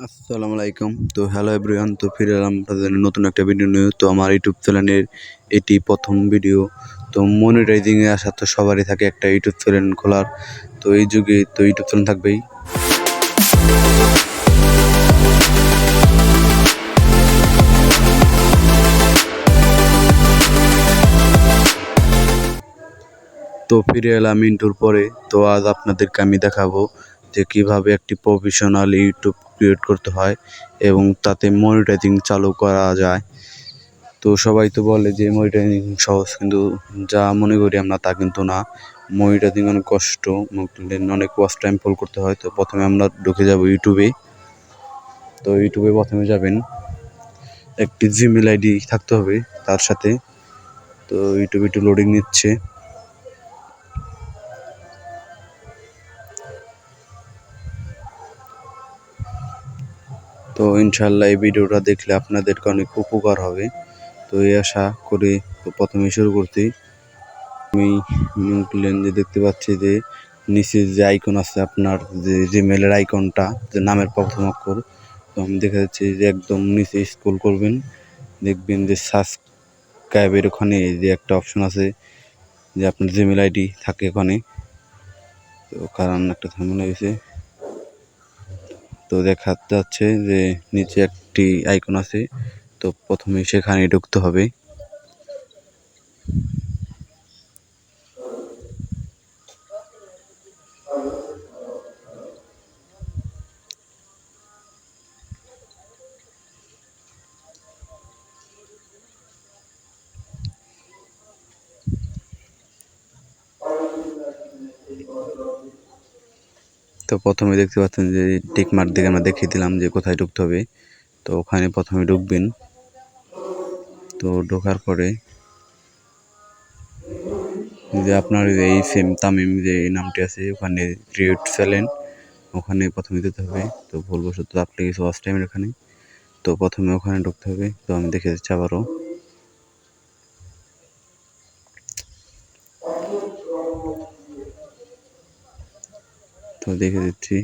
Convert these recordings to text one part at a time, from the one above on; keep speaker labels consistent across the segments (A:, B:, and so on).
A: আসসালামু আলাইকুম। তো হ্যালো এভরিওয়ান, তো ফিরে এলাম আপনাদের নতুন একটা ভিডিও নিয়ে। তো আমার ইউটিউব চ্যানেলের এটি প্রথম ভিডিও। তো মনিটাইজিংয়ে আসা তো সবারই থাকে একটা ইউটিউব চ্যানেল খোলার। তো এই যুগে তো ইউটিউব চ্যানেল থাকবেই। তো ফিরে এলাম ইন্টুর পরে। তো আজ আপনাদেরকে আমি দেখাবো যে কীভাবে একটি প্রফেশনাল ইউটিউব ক্রিয়েট করতে হয় এবং তাতে মনিটাইজিং চালু করা যায়। তো সবাই তো বলে যে মনিটাইজিং সহজ, কিন্তু যা মনে করি আমরা তা কিন্তু না। মনিটাইজিং অনেক কষ্ট, অনেক ওয়াচ টাইম ফলো করতে হয়। তো প্রথমে আমরা ঢুকে যাব ইউটিউবে। তো ইউটিউবে প্রথমে যাবেন, একটি জিমেল আইডি থাকতে হবে তার সাথে। তো ইউটিউবে একটু লোডিং নিচ্ছে। তো ইনশাল্লাহ এই ভিডিওটা দেখলে আপনাদেরকে অনেক উপকার হবে। তো এই আশা করে তো প্রথমে শুরু করছি। আমি লেনজে দেখতে পাচ্ছি যে নিচে যে আইকন আছে আপনার যে জিমেলের আইকনটা, যে নামের প্রথম অক্ষর। তো আমি দেখা যাচ্ছে যে একদম নিচে স্ক্রল করবেন, দেখবেন যে সাবস্ক্রাইবের ওখানে যে একটা অপশন আছে যে আপনার জিমেল আইডি থাকে ওখানে। তো কারণ একটা ঝামেলা হয়েছে। তো দেখা যাচ্ছে যে নিচে একটি আইকন আছে, তো প্রথমে সেখানে ঢুকতে হবে। তো প্রথমে দেখতে পাচ্ছেন যে টিক মার্ক দিকে আমরা দেখিয়ে দিলাম যে কোথায় ঢুকতে হবে। তো ওখানে প্রথমে ঢুকবেন। তো ঢোকার পরে যে আপনার এই সেম তামিম যে নামটি আছে ওখানে ক্রিয়েট চ্যানেল, ওখানে প্রথমে দিতে হবে। তো ভুলবশত আপনি কিছু ওয়াচ টাইমের এখানে, তো প্রথমে ওখানে ঢুকতে হবে। তো আমি দেখে দিচ্ছি আবারও। তো দেখে দিচ্ছি।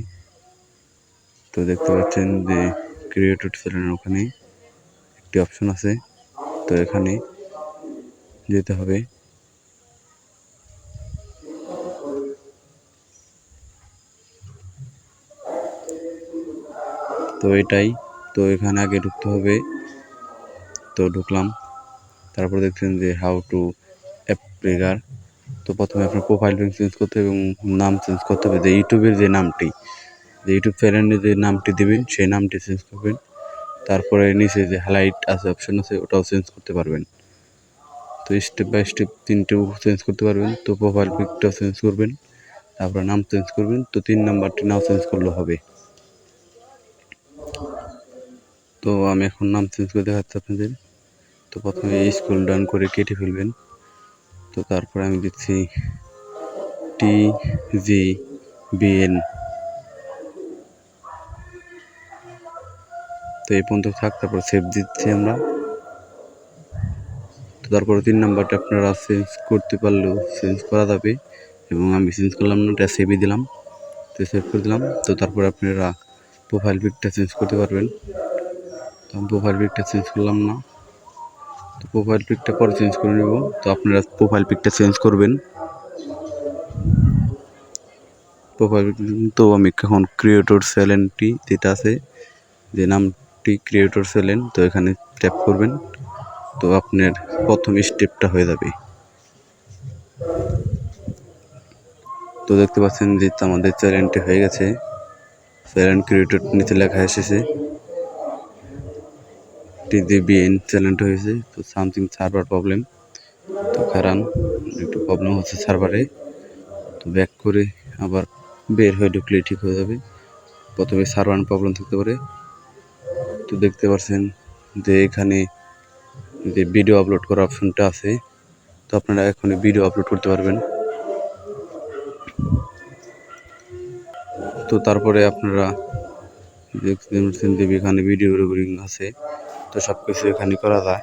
A: তো দেখতে পাচ্ছেন যে ক্রিয়েটেড চ্যানেল ওখানে একটি অপশন আছে, তো এখানে যেতে হবে। তো এটাই, তো এখানে আগে ঢুকতে হবে। তো ঢুকলাম। তারপর দেখছেন যে হাউ টু অ্যাপ্লিকার। তো প্রথমে আপনার প্রোফাইল পিক চেঞ্জ করতে হবে এবং নাম চেঞ্জ করতে হবে। যে ইউটিউবের যে নামটি, যে ইউটিউব চ্যানেলে যে নামটি দেবেন সেই নামটি চেঞ্জ করবেন। তারপরে নিচে যে হাইলাইট আছে অপশন আছে, ওটাও চেঞ্জ করতে পারবেন। তো স্টেপ বাই স্টেপ তিনটেও চেঞ্জ করতে পারবেন। তো প্রোফাইল পিকটাও চেঞ্জ করবেন, তারপরে নাম চেঞ্জ করবেন। তো 3 নাম্বারটি নাও চেঞ্জ করলে হবে। তো আমি এখন নাম চেঞ্জ করে দেখাচ্ছি আপনাদের। তো প্রথমে স্ক্রল ডাউন করে কেটে ফেলবেন। তো তারপরে আমি দিচ্ছি TGBN। তো এই পর্যন্ত থাক, তারপর সেভ দিচ্ছি আমরা। তো তারপরে 3 নাম্বারটা আপনারা চেঞ্জ করতে পারলেও চেঞ্জ করা যাবে, এবং আমি চেঞ্জ করলাম না, এটা সেভই দিলাম। তো সেভ করে দিলাম। তো তারপরে আপনারা প্রোফাইল পিকটা চেঞ্জ করতে পারবেন। তো আমি প্রোফাইল পিকটা চেঞ্জ করলাম না, তো প্রোফাইল পিকটা পরে চেঞ্জ করে নেব। তো আপনারা প্রোফাইল পিকটা চেঞ্জ করবেন। প্রোফাইল তো আমি এখন ক্রিয়েটর চ্যানেলটি যেটা আছে, যে নামটি ক্রিয়েটর চ্যানেল, তো এখানে ট্যাপ করবেন। তো আপনার প্রথম স্টেপটা হয়ে যাবে। তো দেখতে পাচ্ছেন যে আমাদের চ্যানেলটি হয়ে গেছে। চ্যানেল ক্রিয়েটর নিচে লেখা এসেছে TGBN চ্যানেলটা হয়েছে। তো সামথিং সার্ভার প্রবলেম, তো কারণ একটু প্রবলেম হচ্ছে সার্ভারে। তো ব্যাক করে আবার বের হয়ে ঢুকলে ঠিক হয়ে যাবে। প্রথমে সার্ভার প্রবলেম থাকতে পারে। তো দেখতে পাচ্ছেন যে এখানে যে ভিডিও আপলোড করার অপশনটা আছে, তো আপনারা এখনই ভিডিও আপলোড করতে পারবেন। তো তারপরে আপনারা দেখতে পাচ্ছেন যে এখানে ভিডিও রেকর্ডিং আছে, তো সব কিছু এখানে করা যায়।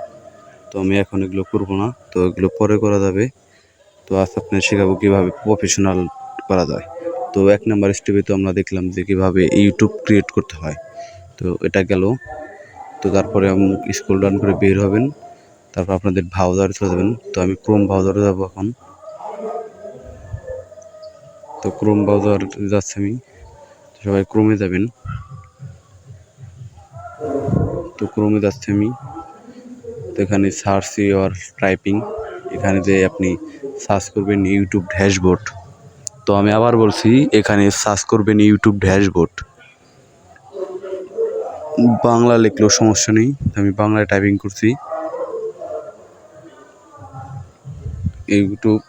A: তো আমি এখন এগুলো করবো না, তো এগুলো পরে করা যাবে। তো আজ আপনার শেখাবো কীভাবে প্রফেশনাল করা যায়। তো 1 নাম্বার স্টেপে তো আমরা দেখলাম যে কীভাবে ইউটিউব ক্রিয়েট করতে হয়। তো এটা গেল। তো তারপরে স্ক্রল ডাউন করে বের হবেন, তারপর আপনাদের ব্রাউজারে চলে যাবেন। তো আমি ক্রোম ব্রাউজারে যাব এখন। তো ক্রোম ব্রাউজার যাচ্ছি আমি, সবাই ক্রোমে যাবেন। তো ক্রোমে যাচ্ছি আমি। তো এখানে সার্চ ইওর টাইপিং, এখানে যে আপনি সার্চ করবেন ইউটিউব ড্যাশবোর্ড। তো আমি আবার বলছি, এখানে সার্চ করবেন ইউটিউব ড্যাশবোর্ড। বাংলা লিখলেও সমস্যা নেই, আমি বাংলায় টাইপিং করছি। ইউটিউব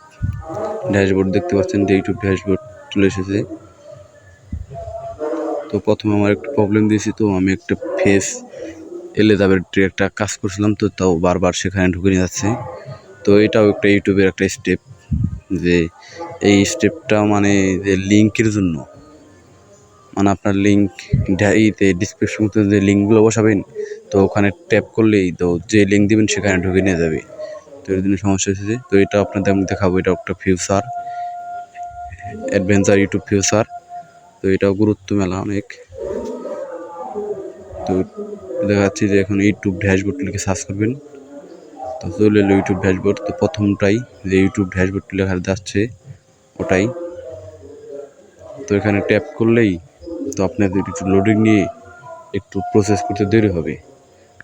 A: ড্যাশবোর্ড দেখতে পাচ্ছেন যে ইউটিউব ড্যাশবোর্ড চলে এসেছে। তো প্রথমে আমার একটু প্রবলেম দিয়েছি, তো আমি একটা ফেস এলিজাবেথের একটা কাজ করছিলাম, তো তাও বারবার সেখানে ঢুকে নিয়ে যাচ্ছে। তো এটাও একটা ইউটিউবের একটা স্টেপ, যে এই স্টেপটা মানে যে লিঙ্কের জন্য, মানে আপনার লিঙ্ক ইতে ডিসক্রিপশনতে যে লিঙ্কগুলো বসাবেন, তো ওখানে ট্যাপ করলেই তো যে লিঙ্ক দিবেন সেখানে ঢুকে নিয়ে যাবে। তো এর জন্য সমস্যা হয়েছে। তো এটা আপনাদের আমি দেখাবো, এটা একটা ফিউচার, অ্যাডভেঞ্চার ইউটিউব ফিউচার। তো এটাও গুরুত্ব মেলা অনেক। তো দেখাচ্ছি যে এখন ইউটিউব ড্যাশবোর্ড লিখে সার্চ করবেন, তো চলে এলো ইউটিউব ড্যাশবোর্ড। তো প্রথমটাই যে ইউটিউব ড্যাশবোর্ড লেখা যাচ্ছে ওটাই। তো এখানে ট্যাপ করলেই তো আপনাদের একটু লোডিং নিয়ে একটু প্রসেস করতে দেরি হবে।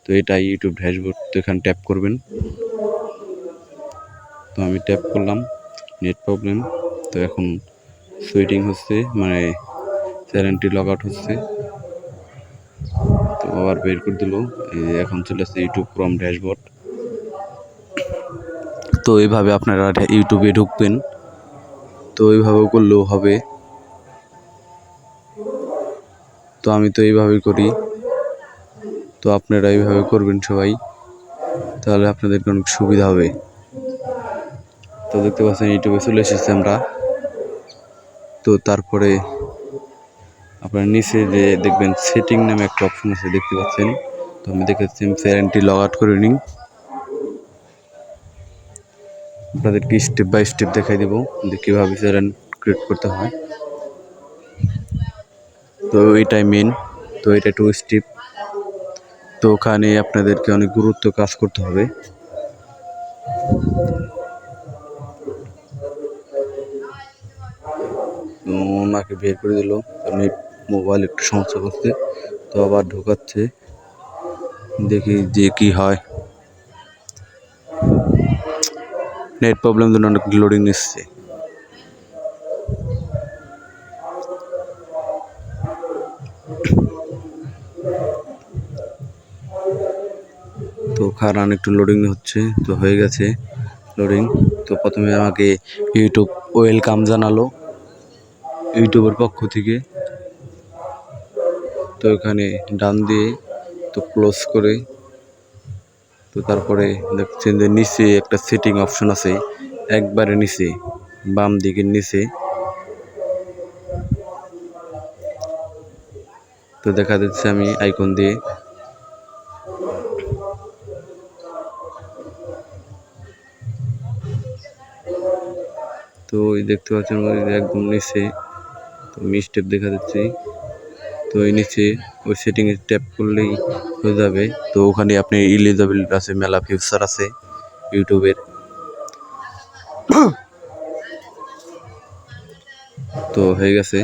A: তো এটাই ইউটিউব ড্যাশবোর্ড। তো এখানে ট্যাপ করবেন। তো আমি ট্যাপ করলাম, নেট প্রবলেম। তো এখন সুইটিং হচ্ছে, মানে চ্যানেলটি লগ আউট হচ্ছে। তো আবার বের করে দিল, এখন চলে আসছে ইউটিউব ক্রোম ড্যাশবোর্ড। তো এইভাবে আপনারা ইউটিউবে ঢুকবেন, তো এইভাবেও করলেও হবে। তো আমি তো এইভাবেই করি, তো আপনারা এইভাবে করবেন সবাই, তাহলে আপনাদেরকে অনেক সুবিধা হবে। তো দেখতে পাচ্ছেন ইউটিউবে চলে এসেছি আমরা। তো তারপরে আপনার নিচে যে দেখবেন সেটিং নামে একটা অপশন আছে, দেখতে পাচ্ছেন। তো আমি দেখেছি চ্যানেলটি লগ আউট করে নিই, আপনাদেরকে স্টেপ বাই স্টেপ দেখাই দেবো যে কীভাবে চ্যানেল ক্রিয়েট করতে হয়। তো এটাই মেন, তো এটা 2 স্টেপ। তো ওখানে আপনাদেরকে অনেক গুরুত্ব কাজ করতে হবে। ওনাকে বের করে দিল, নেট মোবাইল একটু সমস্যা করছে, তো আবার ঢোকাচ্ছে, দেখি যে কি হয়। নেট প্রবলেম জন্য অনেক লোডিং নিচ্ছে। তো কারণ একটু লোডিং হচ্ছে, তো হয়ে গেছে লোডিং। তো প্রথমে আমাকে ইউটিউব ওয়েলকাম জানালো ইউটিউবের পক্ষ থেকে। তো এখানে ডান দিয়ে তো ক্লোজ করে, তো তারপরে দেখছেন যে নিচে একটা সেটিং অপশন আছে, একবারে নিচে বাম দিকের নিচে। তো দেখা যাচ্ছে আমি আইকন দিয়ে, তো দেখতে পাচ্ছেন একদম নিচে, তো আমি স্টেপ দেখা যাচ্ছে। তো এই নিচে ওই সেটিংয়ে ট্যাপ করলেই হয়ে যাবে। তো ওখানে আপনি এলিজিবল আছে, মেলা ফিউচার আছে ইউটিউবের। তো হয়ে গেছে।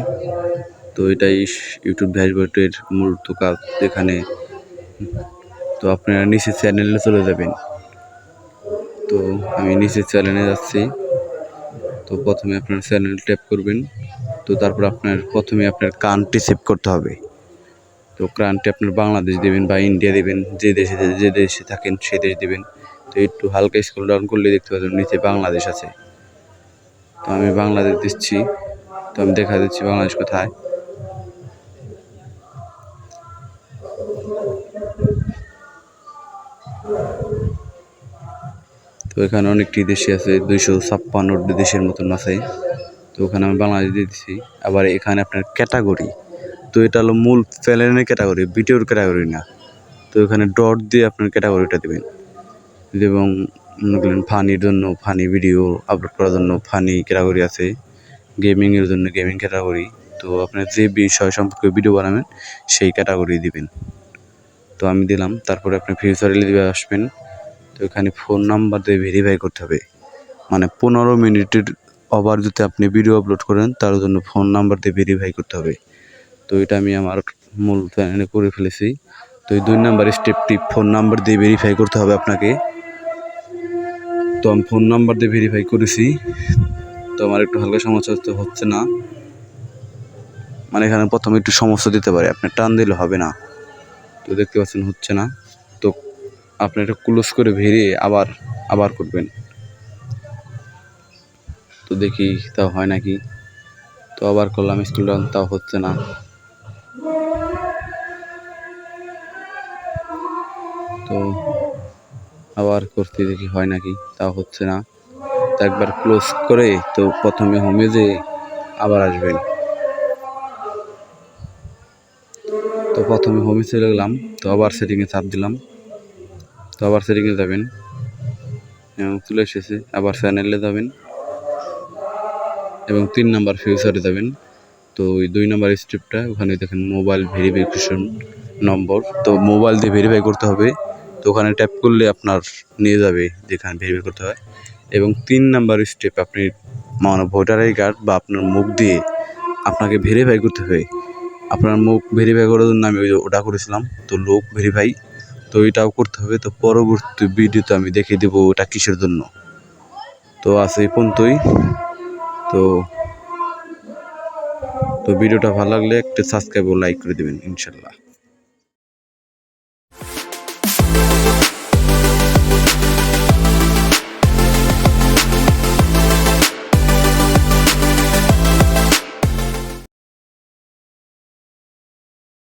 A: তো এটাই ইউটিউব ড্যাশবোর্ডের মূল কাজ এখানে। তো আপনারা নিচে চ্যানেলে চলে যাবেন। তো আমি নিচে চ্যানেলে যাচ্ছি। তো প্রথমে আপনার চ্যানেল ট্যাপ করবেন। তো তারপর প্রথমে আপনার কান্ট্রি সেভ করতে হবে। তো কান্ট্রি আপনার বাংলাদেশ দেবেন বা ইন্ডিয়া দেবেন, যে দেশে থাকেন সে দেশ দেবেন। তো একটু হালকা স্ক্রল ডাউন করলে দেখতে পাবেন নিচে বাংলাদেশ আছে। তো আমি বাংলাদেশ দিচ্ছি। তো আমি দেখা দিচ্ছি বাংলাদেশ কোথায়। তো এখানে অনেকটি দেশে আছে, 256টি দেশের মতন আছে। তো ওখানে আমি বাংলাদেশ দিয়ে দিচ্ছি। আবার এখানে আপনার ক্যাটাগরি, তো এটা হলো মূল চ্যানেলের ক্যাটাগরি, ভিডিওর ক্যাটাগরি না। তো এখানে ডট দিয়ে আপনার ক্যাটাগরিটা দেবেন, এবং মনে করেন ফানির জন্য ফানি ভিডিও আপলোড করার জন্য ফানি ক্যাটাগরি আছে, গেমিংয়ের জন্য গেমিং ক্যাটাগরি। তো আপনার যে বিষয় সম্পর্কে ভিডিও বানাবেন সেই ক্যাটাগরি দিবেন। তো আমি দিলাম, তারপরে আপনি ফিউচারে দিবে আসবেন। তো এখানে ফোন নাম্বার দিয়ে ভেরিফাই করতে হবে, মানে 15 মিনিটের ওভার যদি আপনি ভিডিও আপলোড করেন তার জন্য ফোন নাম্বার দিয়ে ভেরিফাই করতে হবে। তো এটা আমি আমার মূল চ্যানেলে করে ফেলেছি। তো এই 2 নাম্বার স্টেপটি ফোন নাম্বার দিয়ে ভেরিফাই করতে হবে আপনাকে। তো আমি ফোন নাম্বার দিয়ে ভেরিফাই করেছি। তো আমার একটু হালকা সমস্যা হচ্ছে না, মানে এখানে প্রথমে একটু সমস্যা দিতে পারে, আপনি টান দিলে হবে না। তো দেখতে পাচ্ছেন হচ্ছে না। তো আপনি এটা ক্লোজ করে ভেরিয়ে আবার করবেন। তো দেখি তাও হয় নাকি। তো আবার করলাম স্কুল ডাউন, তাও হচ্ছে না। তো আবার করতে দেখি হয় নাকি, তাও হচ্ছে না। তো একবার ক্লোজ করে তো প্রথমে হোমে যে আবার আসবেন। তো প্রথমে হোমে চলে গেলাম, তো আবার সেটিংয়ে চাপ দিলাম। তো আবার সেটিংয়ে যাবেন, এবং চলে এসেছে। আবার চ্যানেলে যাবেন এবং 3 নাম্বার ফিউচারে যাবেন। তো ওই 2 নাম্বার স্টেপটা ওখানে দেখেন মোবাইল ভেরিফিকেশন নম্বর, তো মোবাইল দিয়ে ভেরিফাই করতে হবে। তো ওখানে ট্যাপ করলে আপনার নিয়ে যাবে যেখানে ভেরিফাই করতে হয়। এবং 3 নাম্বার স্টেপ আপনি মানে ভোটার আই কার্ড বা আপনার মুখ দিয়ে আপনাকে ভেরিফাই করতে হবে। আপনার মুখ ভেরিফাই করার জন্য আমি ওটা করেছিলাম, তো লোক ভেরিফাই, তো এটাও করতে হবে। তো পরবর্তী ভিডিওতে আমি দেখিয়ে দেবো ওটা কিসের জন্য। তো আজ এই পর্যন্তই। তো ভিডিওটা ভালো লাগলে একটা সাবস্ক্রাইব ও লাইক করে দেবেন ইনশাল্লাহ।